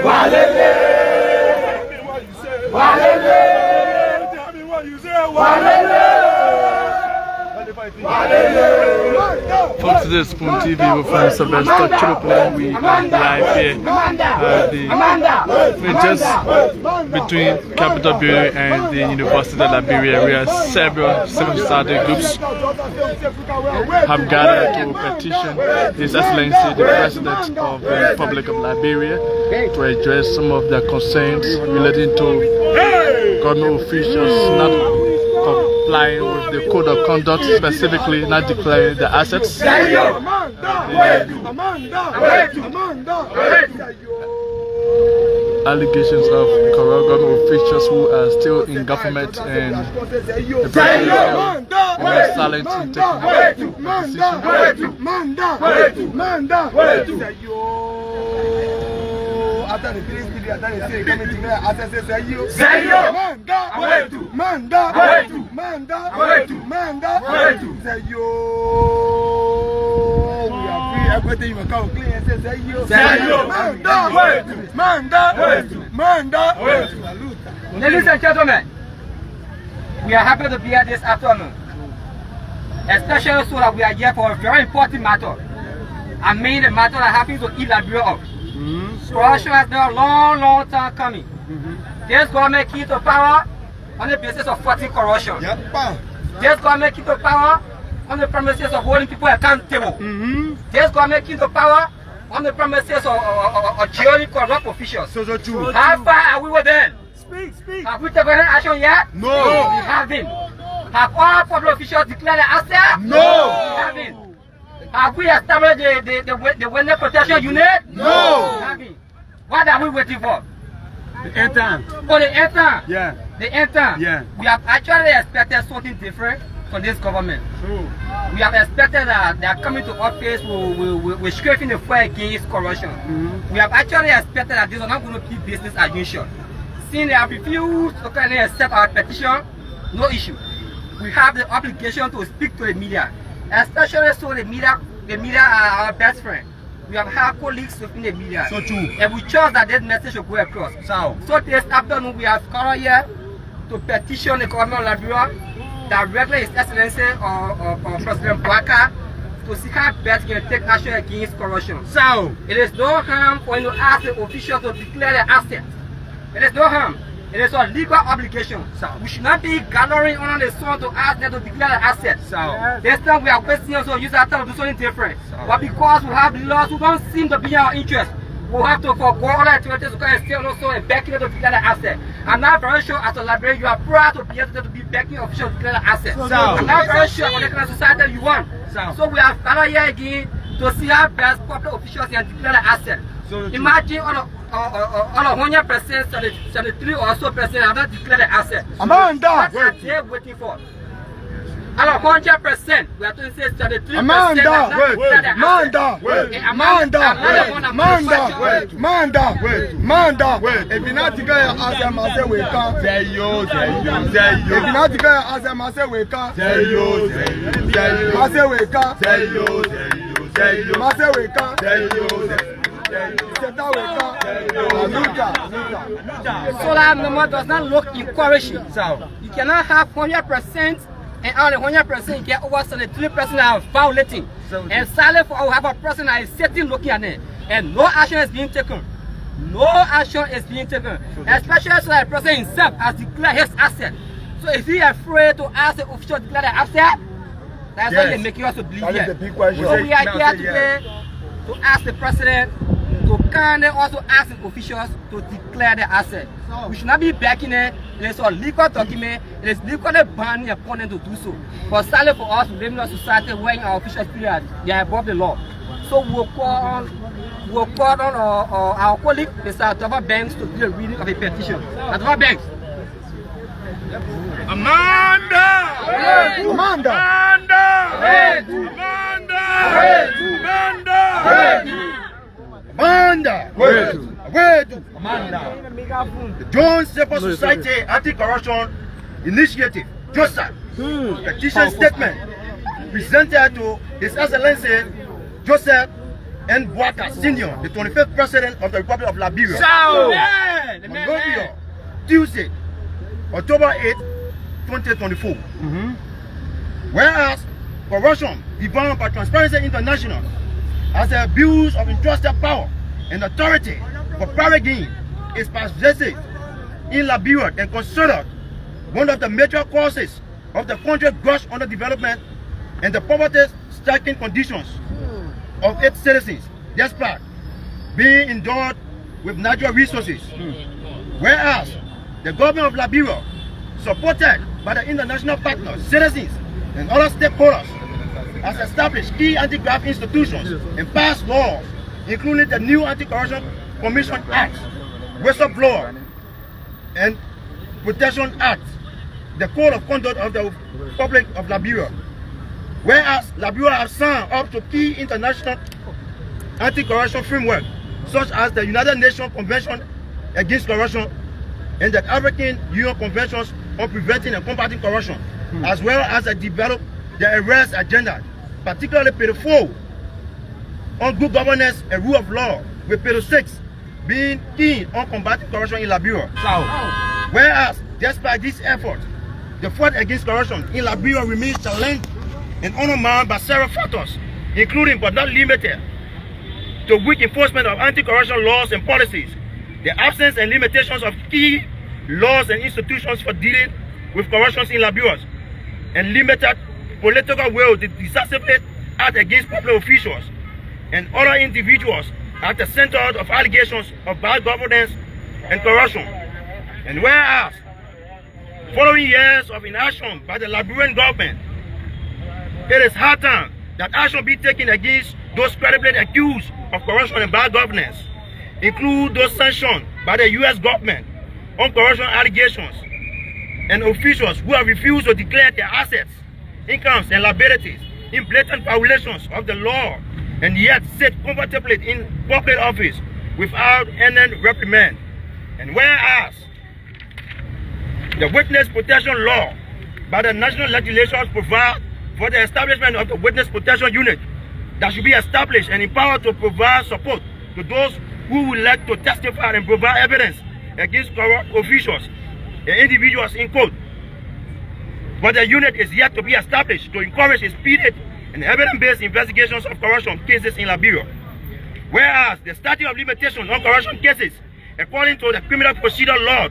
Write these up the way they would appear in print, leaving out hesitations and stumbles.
From today's Spoon TV, we're from Sylvester Chiloplan. We are live here we're just between Capital Building and the University of Liberia. We are several civil society groups have gathered to petition His Excellency the President of the Republic of Liberia to address some of their concerns relating to government officials not complying with the code of conduct, specifically not declaring the assets. Allegations of corrupt government officials who are still in government and the president is silent in taking everything will come clean and say, Ladies and gentlemen, we are happy to be here this afternoon, especially so that we are here for a very important matter. I mean, the matter that happens to Liberia of. Corruption has been a long time coming. This government came to power on the basis of fighting corruption. This government came to power on the premises of holding people accountable. This government came to power on the premises of jailing corrupt officials. How far are we with them? Have we taken any action yet? No. We haven't. Have all public officials declared their assets? No. We haven't. Have we established the witness protection unit? No. We haven't. What are we waiting for? The intern. Oh, the intern? Yeah. The intern? Yeah. We have actually expected something different from this government. We have expected that they are coming to office with scraping the fight against corruption. We have actually expected that this is not going to be business as usual. Since they have refused to kindly accept our petition, no issue. We have the obligation to speak to the media, especially so the media are our best friend. We have had colleagues within the media. So true. And we trust that this message will go across. So this afternoon we have come here to petition the government of Liberia, directly His Excellency or President Boakai, to see how best can take action against corruption. So it is no harm for you to ask the officials to declare their assets. It is no harm. It is a legal obligation. So we should not be gathering under the sun to ask them to declare their assets. So this time we are wasting us to use our time to do something different. But because we have laws who don't seem to be in our interest, we'll have to forego other activities to come and stay also and backing them to declare their assets. I'm not very sure as a Liberian you are proud to be able to be backing officials to declare their assets. So I'm not very sure what kind of society you want. So we have gathered here again to see how best public officials can declare their assets. Imagine all of 100%, 73 or so percent have not declared the asset. Amanda! What are they waiting for? Out of 100%, we are going to say 73% Amanda! have not declared the asset. Manda! If you not declare your asset, I say we can't. If you not declare your asset, I say we can't. I say we can't. I say we can't. Solar number does not look encouraging. You cannot have 100% and only 100% get over 73% that are violating. And silent for we have a person that is sitting looking at it. And no action is being taken. No action is being taken. Especially so that the person himself has declared his asset. So is he afraid to ask the official to declare the asset? That's why they're making us to believe that is the it. big question. So we are here today to ask the president to kindly also ask the officials to declare their asset. We should not be backing it. It is a legal document. It is legally binding upon them to do so. But sadly for us, we live in a society where our officials feel that they are above the law. So we'll call on our colleague, Mr. Dova Banks, to do a reading of a petition. Dova Banks. Amanda! Amanda! The Jones Civil Society Anti-Corruption Initiative, JOSA, petition statement presented to His Excellency Joseph N. Boakai Sr., the 25th President of the Republic of Liberia. Monrovia, Tuesday, October 8, 2024. Whereas corruption defined by Transparency International as the abuse of entrusted power and authority for private gain is pervasive in Liberia and considered one of the major causes of the country's gross underdevelopment and the poverty-stricken conditions of its citizens, despite being endowed with natural resources. Whereas the government of Liberia, supported by the international partners, citizens, and other stakeholders, has established key anti-graft institutions and passed laws, including the new Anti-Corruption Commission Act, Whistleblower and Protection Act, the Code of Conduct of the Republic of Liberia. Whereas Liberia has signed up to key international anti-corruption framework, such as the United Nations Convention Against Corruption and the African Union Conventions on Preventing and Combating Corruption, as well as develop the arrest agenda, particularly Pillar 4 on good governance and rule of law, with Pillar 6 being key on combating corruption in Liberia. Whereas, despite this effort, the fight against corruption in Liberia remains challenged and undermined by several factors, including but not limited to weak enforcement of anti-corruption laws and policies, the absence and limitations of key laws and institutions for dealing with corruption in Liberia, and limited political will to decisively act against public officials and other individuals at the center of allegations of bad governance and corruption. And whereas, following years of inaction by the Liberian government, it is high time that action be taken against those credibly accused of corruption and bad governance, include those sanctioned by the U.S. government on corruption allegations, and officials who have refused to declare their assets, incomes, and liabilities in blatant violations of the law, and yet sit comfortably in public office without any reprimand. And whereas the Witness Protection Law by the national legislatures provide for the establishment of the Witness Protection Unit that should be established and empowered to provide support to those who would like to testify and provide evidence against corrupt officials and individuals in court. But the unit is yet to be established to encourage speedy and evidence-based investigations of corruption cases in Liberia. Whereas the statute of limitations on corruption cases, according to the Criminal Procedure Law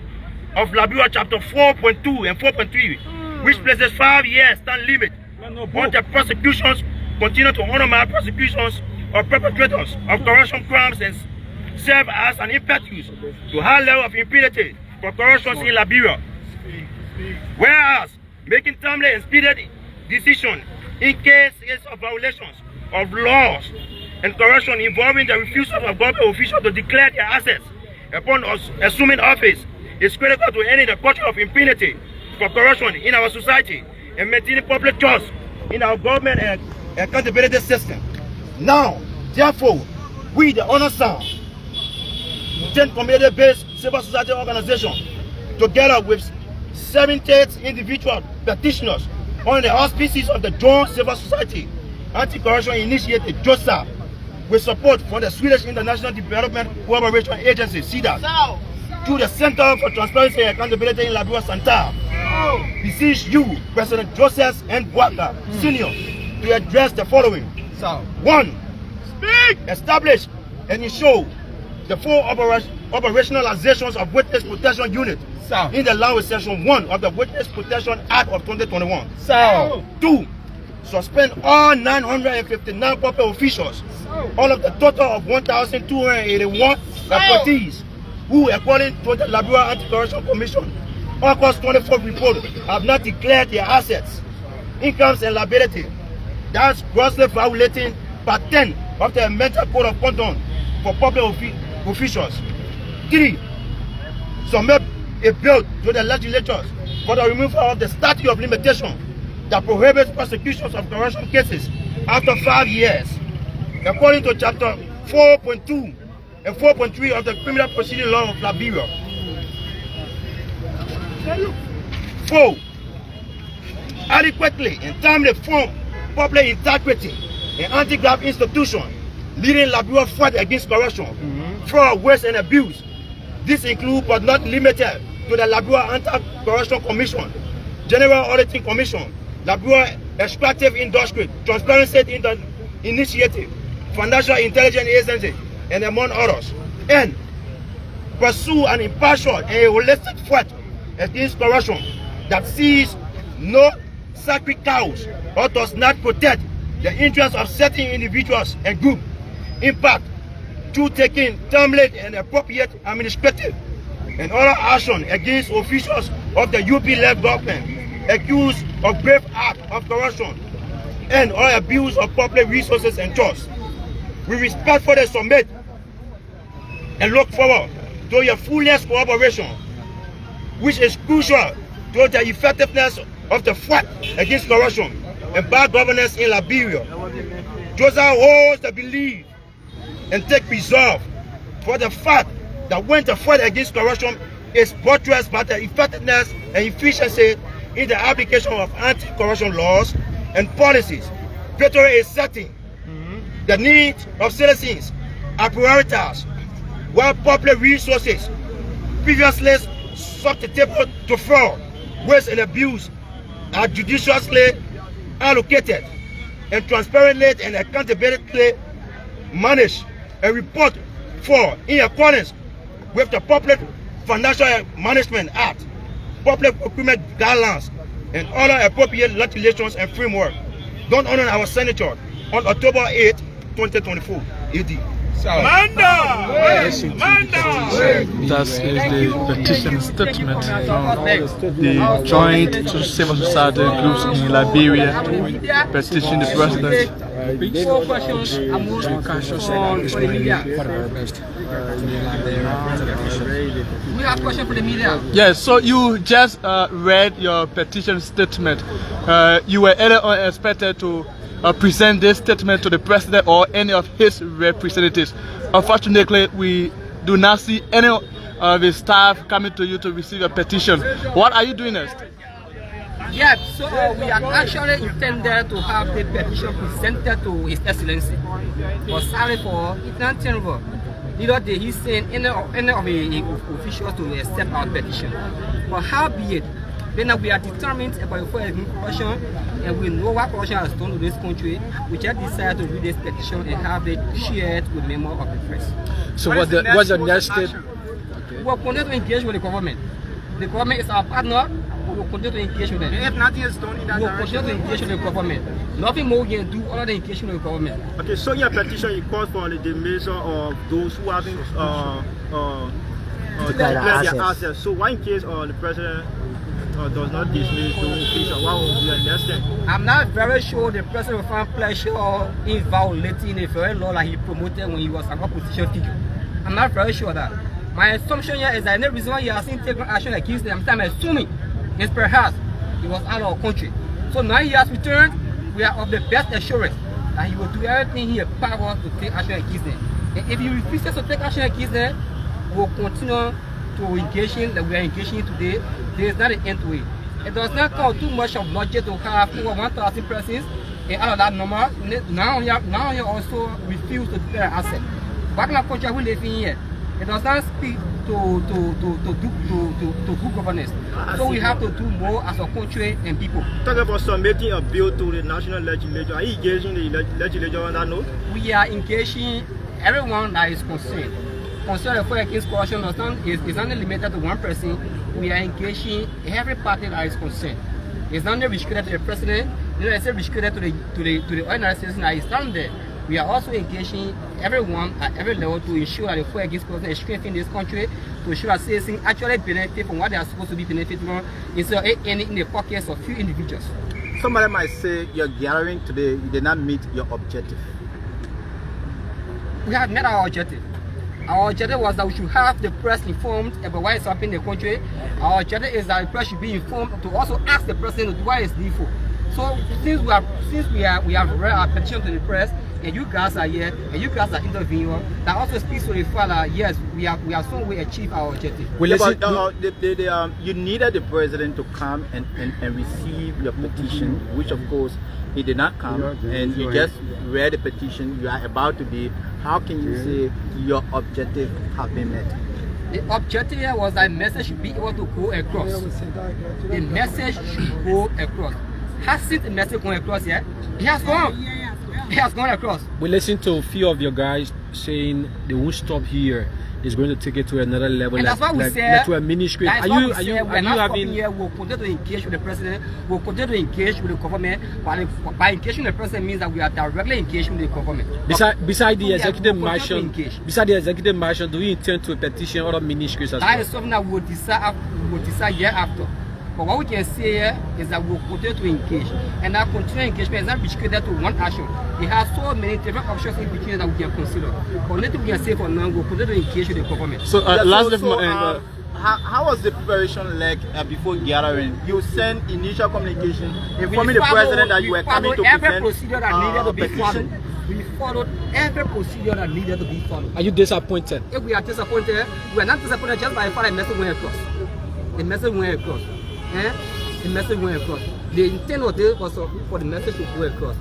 of Liberia, Chapter 4.2 and 4.3, which places 5 years term limit on the prosecutions, continue to undermine prosecutions of perpetrators of corruption crimes and serve as an impetus to high level of impunity for corruption in Liberia. Whereas making timely and speedy decisions in cases of violations of laws and corruption involving the refusal of government officials to declare their assets upon assuming office is critical to ending the culture of impunity for corruption in our society and maintaining public trust in our government and accountability system. Now, therefore, we, the Honor Sound, 10 community-based civil society organizations, together with 78 individual petitioners on the auspices of the Joint Civil Society Anti-Corruption Initiative, JOSA, with support from the Swedish International Development Cooperation Agency, SIDA, to the Center for Transparency and Accountability in Liberia, Santa, beseech you, President Joseph N. Boakai Sr., to address the following. 1. Establish and ensure the full operationalizations of Witness Protection Unit in the line with Section 1 of the Witness Protection Act of 2021. 2. Suspend all 959 public officials, all of the total of 1,281 appointees who, according to the Liberia Anti-Corruption Commission, August 24th report, have not declared their assets, incomes, and liability. That's grossly violating Part 10 of the Amended Code of Conduct for public officials. 3. Submit a bill to the legislatures for the removal of the statute of limitation that prohibits prosecutions of corruption cases after 5 years, according to Chapter 4.2 and 4.3 of the Criminal Procedure Law of Liberia. 4. Adequately and timely form public integrity and anti-graft institution leading Liberia fight against corruption, fraud, waste, and abuse. This includes but not limited to the Liberia Anti-Corruption Commission, General Auditing Commission, Liberia Extractive Industry, Transparency Initiative, Financial Intelligence Agency, and among others, and pursue an impartial and a holistic fight against corruption that sees no sacred cows or does not protect the interests of certain individuals and groups. In fact, through taking timely and appropriate administrative and other action against officials of the UP-led government accused of grave acts of corruption and or abuse of public resources and trust. We respectfully submit and look forward to your fullest cooperation, which is crucial to the effectiveness of the fight against corruption and bad governance in Liberia. Joseph holds the belief and take resolve for the fact that when the fight against corruption is buttressed by the effectiveness and efficiency in the application of anti-corruption laws and policies, victory is certain. The needs of citizens are prioritized, while public resources previously susceptible to fraud, waste, and abuse are judiciously allocated and transparently and accountability managed and report for in accordance with the Public Financial Management Act, Public Procurement Guidelines, and other appropriate legislations and framework done under our signature on October 8, 2024 AD. That is the petition statement from the joint civil society groups in Liberia petition the president. We have question for the media. Yes, so you just read your petition statement. You were either unexpected to present this statement to the president or any of his representatives. Unfortunately, we do not see any of his staff coming to you to receive a petition. What are you doing next? Yeah, so we are actually intended to have the petition presented to His Excellency. But sorry for it's not terrible. The other day he's saying any of the officials to accept our petition. But how be it? Then we are determined about the corruption and we know what corruption has done to this country. We just decided to read this petition and have it shared with members of the press. So what's the next step? We will continue to engage with the government. The government is our partner. We will continue to engage with them. If nothing is done in that we will continue to engage with the government. Nothing more we can do other than engage with the government. Okay, so in your petition you call for the dismissal of those who haven't declared their assets. So why in case the president does not dismiss those officials, what will be the next step? I'm not very sure the president will find pleasure in violating the very law that he promoted when he was an opposition figure. I'm not very sure of that. My assumption here is that the reason why he hasn't taken action against them, I'm assuming is perhaps he was out of our country. So now he has returned, we are of the best assurance that he will do everything he has power to take action against them. And if he refuses to take action against them, we will continue to engage in that we are engaging today. There is not an end to it. It does not cost too much of logic to have over 1,000 persons and out of that number. Now he also refuse to declare an asset. Back in the country we live in here, it does not speak to good governance. So we have to do more as a country and people. Talk about submitting a bill to the national legislature. Are you engaging the legislature on that note? We are engaging everyone that is concerned. Concern the fight against corruption is not limited to one person. We are engaging every party that is concerned. It's not restricted to the president. It's not restricted to the organization that is down there. We are also engaging everyone at every level to ensure that the fight against corruption is strengthened in this country, to ensure that citizens actually benefit from what they are supposed to be benefiting from, instead of ending in the pockets of few individuals. Somebody might say your gathering today did not meet your objective. We have met our objective. Our objective was that we should have the press informed about what is happening in the country. Our objective is that the press should be informed to also ask the president what is needful. So since we have read our petition to the press, and you guys are here, and you guys are interviewing, that also speaks to the fact that yes, we have some way achieved our objective. Well, you needed the president to come and receive your petition, which of course he did not come, and you just read the petition. You are about to be. How can you say your objective have been met? The objective here was that message should be able to go across. The message should go across. Hasn't the message gone across yet? It has gone. It has gone across. We listened to a few of your guys saying they won't stop here. It's going to take it to another level, and that's what we said. To a ministry. Are you having? Here, we'll continue to engage with the president. We'll continue to engage with the government. By engaging the president means that we are directly engaged with the government. Beside the executive marshal, do we intend to petition other ministries as well? That is something that we'll decide year after. But what we can say here is that we'll continue to engage. And that continued engagement is not restricted to one action. It has so many different options in between that we can consider. But nothing we can say for now, we'll continue to engage with the government. So, how was the preparation like before gathering? You sent initial communication informing the president that you were coming to every procedure that needed to be followed. petition? We followed every procedure that needed to be followed. Are you disappointed? If we are disappointed, we are not disappointed just by the fact that the message went across. The message went across. The message went across. The intent of this was for the message to go across.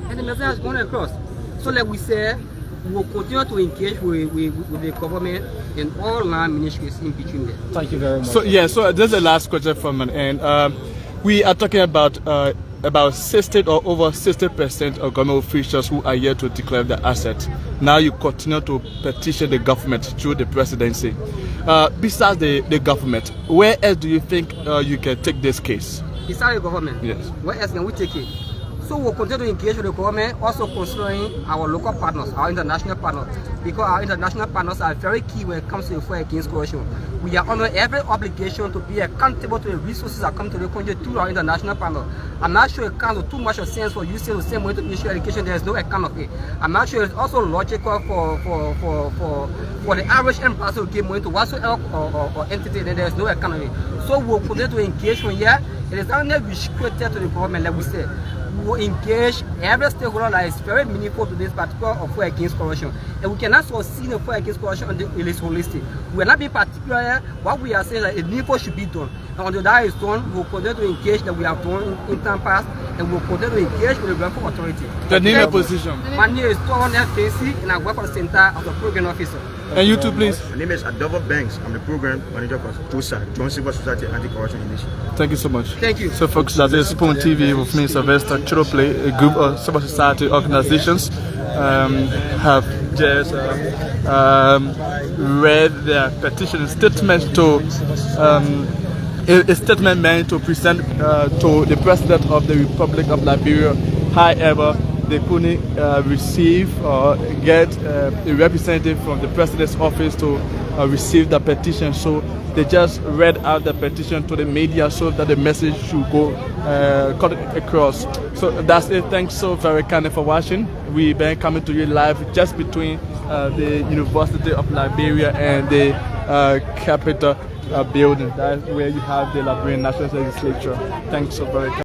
And the message has gone across. So like we said, we will continue to engage with the government and all land ministries in between them. Thank you very much. So yeah, so this is the last question from an end. We are talking about 60 or over 60% of government officials who are here to declare the assets. Now you continue to petition the government through the presidency. Besides the government, where else do you think you can take this case? Besides the government? Yes. Where else can we take it? So we'll continue to engage with the government, also considering our local partners, our international partners, because our international partners are very key when it comes to the fight against corruption. We are under every obligation to be accountable to the resources that come to the country through our international partners. I'm not sure it counts with too much of sense for you to say the same way to issue education. There is no account of it. I'm not sure it's also logical for the average employer to give money to whatsoever or entity, then there is no account of it. So we'll continue to engage from here. It is only restricted to the government, like we said. We will engage every stakeholder that is very meaningful to this particular fight against corruption. And we cannot succeed in fight against corruption until it is holistic. We will not be particular. What we are saying is that a needful should be done. And until that is done, we will continue to engage that we have done in time past, and we will continue to engage with the government authority. The name and position. My name is Toron FKC, and I work for the Center as a Program Officer. And you too, please. My name is Adolfo Banks. I'm the Program Manager for TOSA, Joint Civil Society Anti-Corruption Initiative. Thank you so much. Thank you. So folks, that is Spoon TV with me, Sylvester Chiroplay, a group of civil society organizations have just read their petition statement to a statement meant to present to the President of the Republic of Liberia. However, they couldn't receive or get a representative from the President's office to receive the petition, so they just read out the petition to the media so that the message should go cut across. So that's it. Thanks so very kindly for watching. We've been coming to you live just between the University of Liberia and the Capitol building. That's where you have the Liberian National Legislature. Thanks so very kindly.